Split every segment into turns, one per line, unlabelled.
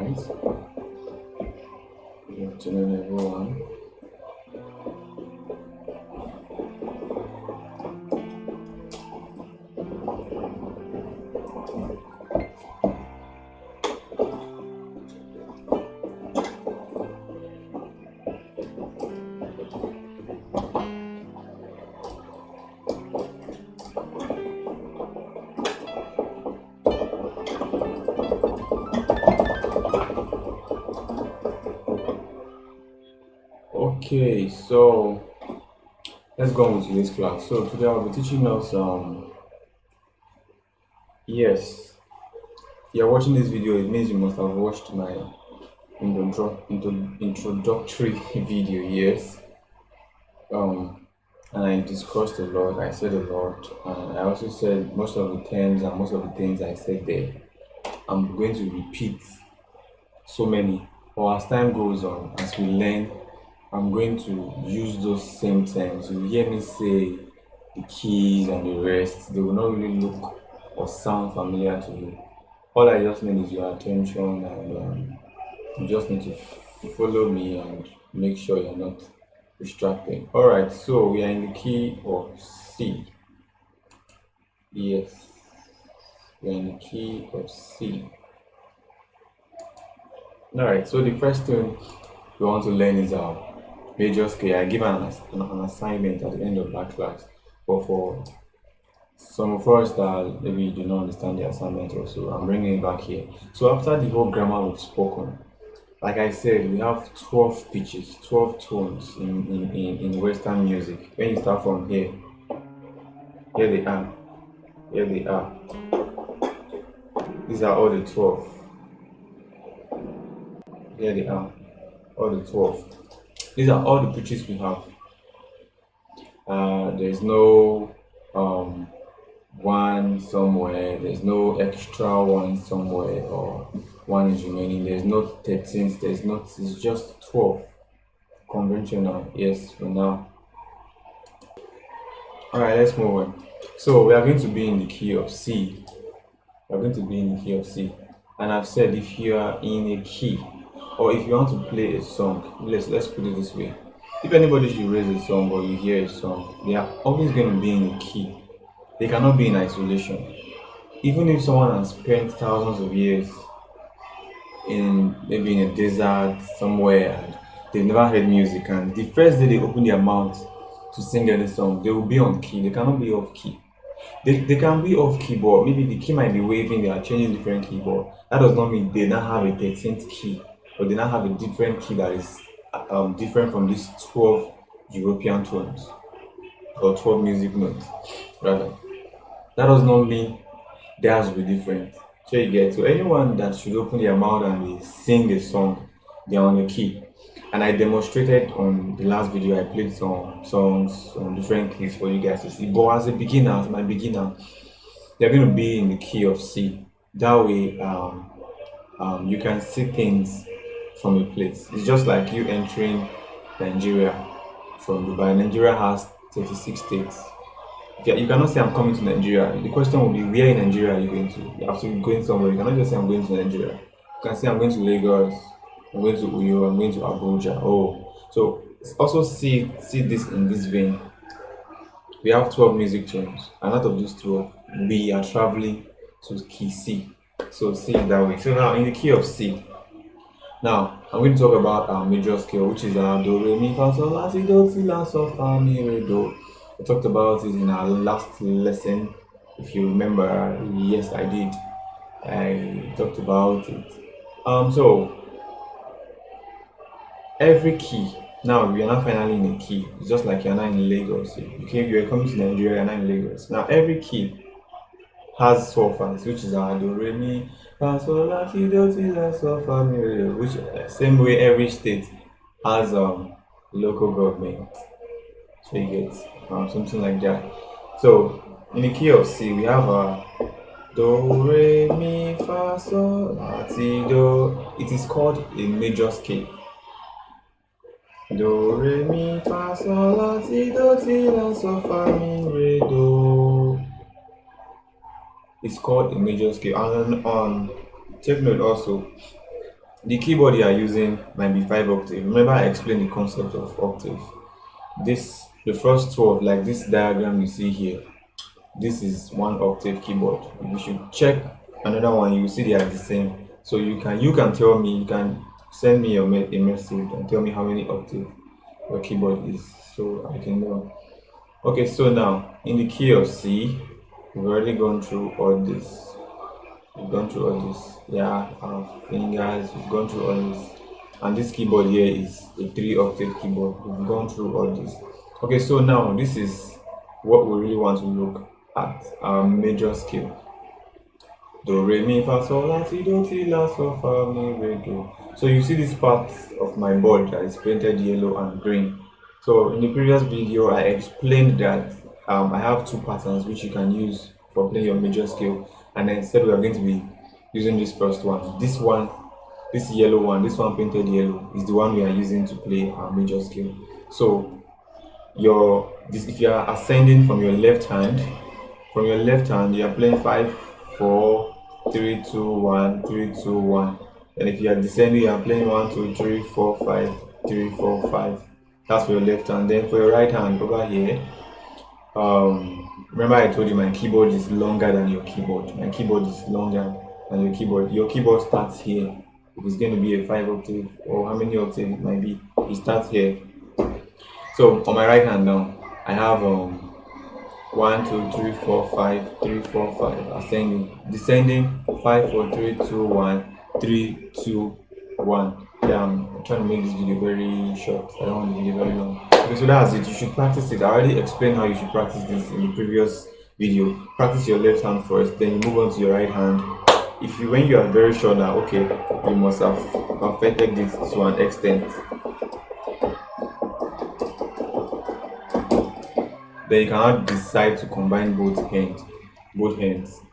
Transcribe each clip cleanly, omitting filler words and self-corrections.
Alright, good afternoon, everyone. Okay, so let's go on with today's class. So today I'll be teaching us yes, if you're watching this video, it means you must have watched my introductory video. Yes. And I discussed a lot. I said a lot, and I also said most of the terms and most of the things I said there. I'm going to repeat so many, but as time goes on, as we learn, I'm going to use those same terms. You hear me say the keys and the rest, they will not really look or sound familiar to you. All I just need is your attention, and you just need to follow me and make sure you're not distracted. Alright, so we are in the key of C. Yes, we are in the key of C. Alright, so the first thing we want to learn is our major scale. I give an assignment at the end of that class, but for some of us that maybe do not understand the assignment also, I'm bringing it back here. So after the whole grammar we've spoken, like I said, we have 12 pitches, 12 tones in Western music. When you start from here, here they are, here they are. These are all the 12. Here they are, all the 12. These are all the pitches we have. There's no one somewhere, there's no extra one somewhere, or one is remaining. There's no 13th, there's not, it's just 12. Conventional, yes, for now. Alright, let's move on. So we are going to be in the key of C. We're going to be in the key of C. And I've said if you are in a key, or if you want to play a song, let's put it this way. If anybody should raise a song or you hear a song, they are always going to be in a key. They cannot be in isolation. Even if someone has spent thousands of years in maybe in a desert somewhere and they've never heard music, and the first day they open their mouth to sing any song, they will be on key. They cannot be off key. They can be off keyboard. Maybe the key might be waving, they are changing different keyboard. That does not mean they now have a 13th key, or they now have a different key that is different from these 12 European tones or 12 music notes. Rather, that does not mean theirs will be different. So you get, so anyone that should open their mouth and they sing a song, they are on a key. And I demonstrated on the last video. I played some songs on different keys for you guys to see. But as a beginner, as my beginner, they're going to be in the key of C. That way, you can see things from a place. It's just like you entering Nigeria from Dubai. Nigeria has 36 states. You cannot say I'm coming to Nigeria. The question will be, where in Nigeria are you going to? You have to be going somewhere. You cannot just say I'm going to Nigeria. You can say I'm going to Lagos, I'm going to Uyo, I'm going to Abuja. Oh, so also see this in this vein. We have 12 music tones, and out of these 12, we are traveling to key C. So see it that way. So now in the key of C, now I'm going to talk about our major scale, which is our do, re, mi, fa, sol, la, si, do, si, la, sol, fa, mi, re, do. I talked about it in our last lesson. If you remember, yes, I did. I talked about it. So every key. Now we are not finally in a key. It's just like you're not in Lagos. You are coming to Nigeria, you're not in Lagos. Now every key has solfas, which is our do, re, mi, fa, sol, la, si, do, si, la, sol, fa, mi, re, do. Which same way every state has local government. So you get something like that. So in the key of C, we have a do, re, mi, fa, sol, la, si, do. It is called a major scale. Do, re, mi, fa, sol, la, si, do, si, la, sol, fa, mi, re, do. It's called a major scale. And take note also, The keyboard you are using might be 5 octave. Remember, I explained the concept of octave. This, the first 12, like this diagram you see here, this is 1 octave keyboard. If you should check another one, you will see they are the same. So you can tell me, you can send me a message and tell me how many octave your keyboard is, so I can know. Okay, so now in the key of C, we've already gone through all this. We've gone through all this. Yeah, our fingers, we've gone through all this. And this keyboard here is a 3 octave keyboard. We've gone through all this. Okay, so now this is what we really want to look at, our major scale. Do, re, mi, fa, sol, la, si, do, ti, la, sol, fa, mi, re, do. So you see this part of my board that is painted yellow and green. So in the previous video, I explained that I have two patterns which you can use for playing your major scale, and then instead we are going to be using this first one. This yellow one, this one painted yellow, is the one we are using to play our major scale. So if you are ascending from your left hand, you are playing 5, 4, 3, 2, 1, 3, 2, 1. And if you are descending, you are playing 1, 2, 3, 4, 5, 3, 4, 5. That's for your left hand. Then for your right hand over here, remember I told you my keyboard is longer than your keyboard. My keyboard is longer than your keyboard. Your keyboard starts here. If it's going to be a 5 octave or how many octave it might be, it starts here. So on my right hand now, I have 1, 2, 3, 4, 5, 3, 4, 5, ascending, descending, 5, 4, 3, 2, 1, 3, 2, 1. Yeah, I'm trying to make this video very short. I don't want the video very long. Okay, so that's it. You should practice it. I already explained how you should practice this in the previous video. Practice your left hand first, then you move on to your right hand. When you are very sure that okay, you must have perfected this to an extent, then you cannot decide to combine both hands.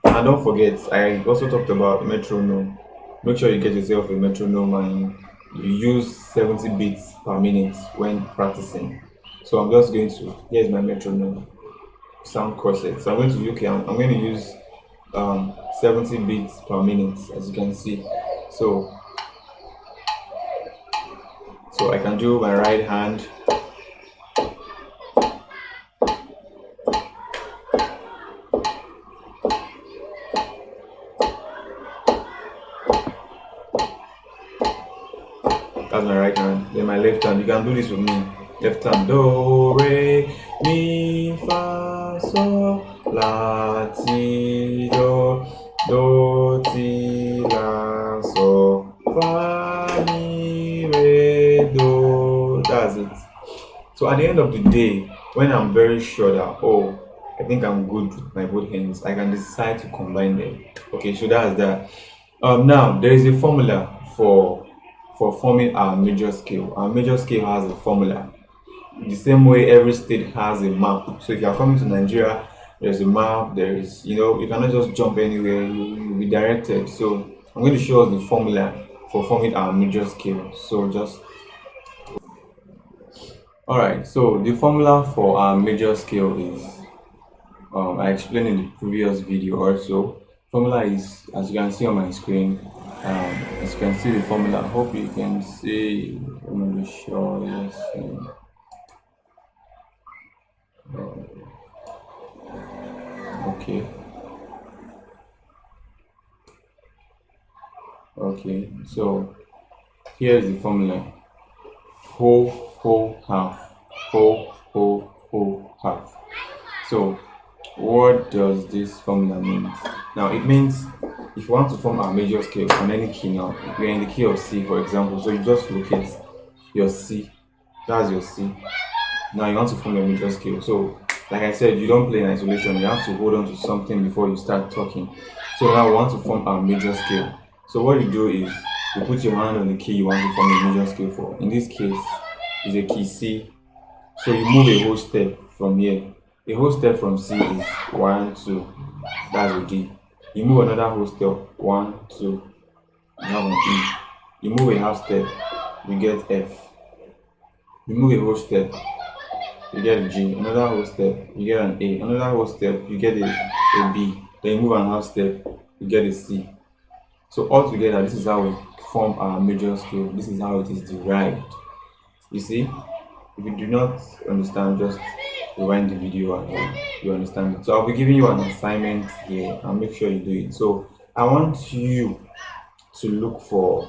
And don't forget, I also talked about metronome. Make sure you get yourself a metronome and you use 70 beats per minute when practicing. So I'm just going to, here's my metronome sound corset. So I'm going to use 70 beats per minute, as you can see. So I can do my right hand. That's my right hand. Then my left hand, you can do this with me. Left hand, do, re, mi, fa, sol, la, ti, do, ti, la, sol, fa, mi, re, do. That's it. So at the end of the day, when I'm very sure that, oh, I think I'm good with my both hands, I can decide to combine them. Okay, so that's that. Now there is a formula for forming our major scale. Our major scale has a formula. The same way every state has a map. So if you are coming to Nigeria, there's a map. There is, you cannot just jump anywhere. You'll be directed. So I'm going to show us the formula for forming our major scale. So all right. So the formula for our major scale is, I explained in the previous video also. Formula is, as you can see on my screen. As you can see the formula, I hope you can see. Let me be sure. Yes. Okay. So here's the formula: whole, whole, half, whole, whole, whole, half. So what does this formula mean? Now it means if you want to form a major scale on any key, now we're in the key of C, for example, so you just locate your C. That's your C. Now you want to form a major scale. So like I said, you don't play in isolation. You have to hold on to something before you start talking. So now we want to form a major scale. So what you do is you put your hand on the key you want to form a major scale for. In this case, is a key C. So you move a whole step from here. A whole step from C is 1, 2. That's a D. You move another whole step, 1, 2. You have an E. You move a half step, you get F. You move a whole step, you get a G. Another whole step, you get an A. Another whole step, you get a B. Then you move a half step, you get a C. So altogether, this is how we form our major scale. This is how it is derived. You see, if you do not understand, just rewind the video and you understand it. So I'll be giving you an assignment here and make sure you do it. So I want you to look for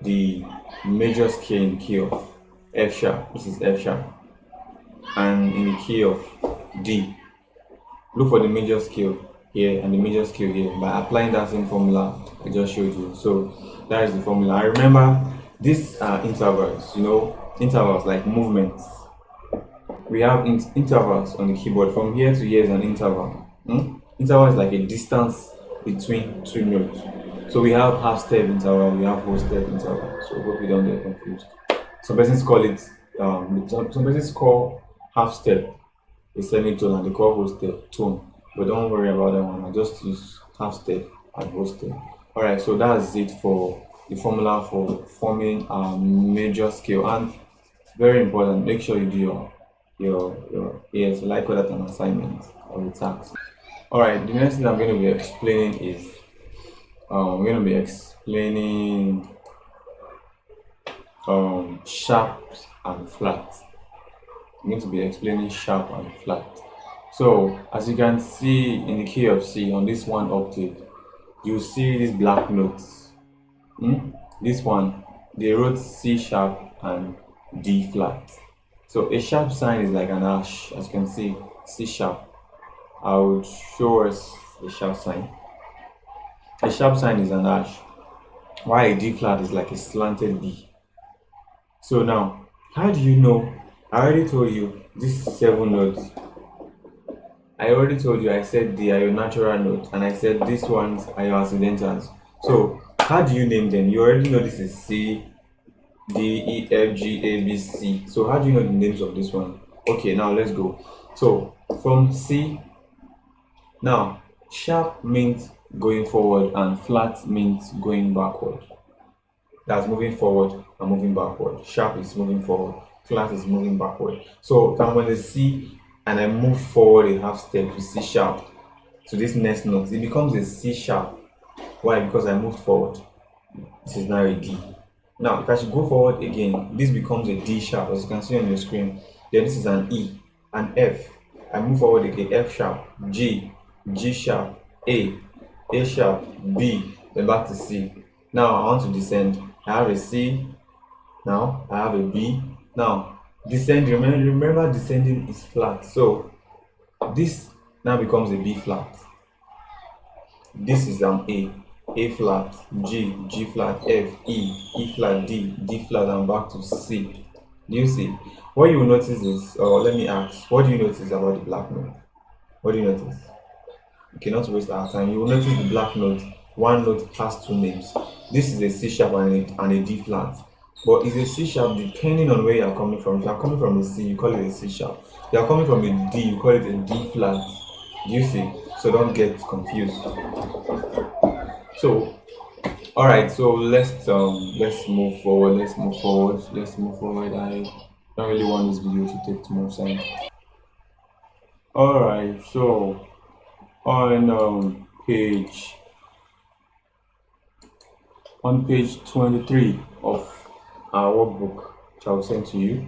the major scale in the key of F sharp. This is F sharp. And in the key of D. Look for the major scale here and the major scale here by applying that same formula I just showed you. So that is the formula. I remember these are intervals, intervals like movements. We have intervals on the keyboard. From here to here is an interval. Interval is like a distance between two notes. So we have half step interval, we have whole step interval. So hope you don't get confused. Some persons call it some persons call half step a semitone and they call whole step tone. But don't worry about that one. I just use half step and whole step. Alright, so that's it for the formula for forming a major scale. And very important, make sure you do your yes, like that an assignment or a task. Alright, the next thing I'm going to be explaining is I'm going to be explaining sharps and flats. I'm going to be explaining sharp and flat. So as you can see in the key of C on this one octave, you see these black notes. This one, they wrote C sharp and D flat. So a sharp sign is like an hash, as you can see, C sharp. I will show us a sharp sign. A sharp sign is an hash, while a D flat is like a slanted D. So now, how do you know? I already told you these 7 notes. I already told you, I said they are your natural notes, and I said these ones are your accidentals. So how do you name them? You already know this is C, D, E, F, G, A, B, C. So how do you know the names of this one? Okay, now let's go. So from C, now sharp means going forward and flat means going backward. That's moving forward and moving backward. Sharp is moving forward, flat is moving backward. So if I'm on the C and I move forward a half step to C sharp to this next note, it becomes a C sharp. Why? Because I moved forward. This is now a D. Now if I should go forward again, this becomes a D sharp, as you can see on your screen. Then this is an E, an F. I move forward again, F sharp, G, G sharp, A sharp, B, then back to C. Now I want to descend. I have a C, now I have a B. Now descend, remember descending is flat, so this now becomes a B flat. This is an A flat, G, G flat, F, E flat, D flat, and back to C. Do you see? What you will notice is, or let me ask, what do you notice about the black note? What do you notice? Okay, not to waste our time, you will notice the black note, one note has 2 names. This is a C sharp and a D flat. But it's a C sharp depending on where you are coming from. If you are coming from a C, you call it a C sharp. If you are coming from a D, you call it a D flat. Do you see? So don't get confused. So, all right. So let's move forward. I don't really want this video to take too much time. All right. So on page 23 of our workbook, which I will send to you.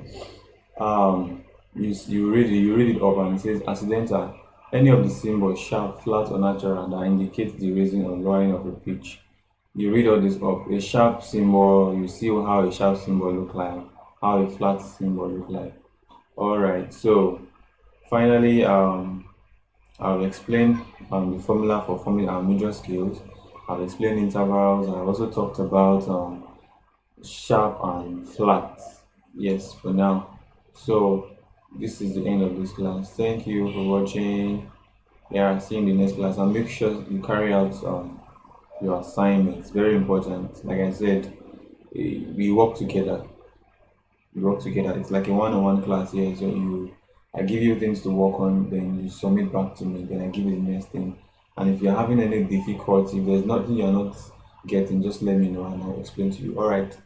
You read it up, and it says accidental. Any of the symbols, sharp, flat, or natural, that indicate the raising or lowering of a pitch. You read all this up. A sharp symbol, you see how a sharp symbol look like, how a flat symbol look like. All right. So finally, I've explained the formula for forming our major scales. I've explained intervals. I've also talked about sharp and flat. Yes, for now. So this is the end of this class. Thank you for watching. Yeah, see you in the next class, and make sure you carry out your assignments. Very important. Like I said, we work together. It's like a one-on-one class here. So I give you things to work on, then you submit back to me, then I give you the next thing. And if you're having any difficulty, if there's nothing you're not getting, just let me know and I'll explain to you. All right.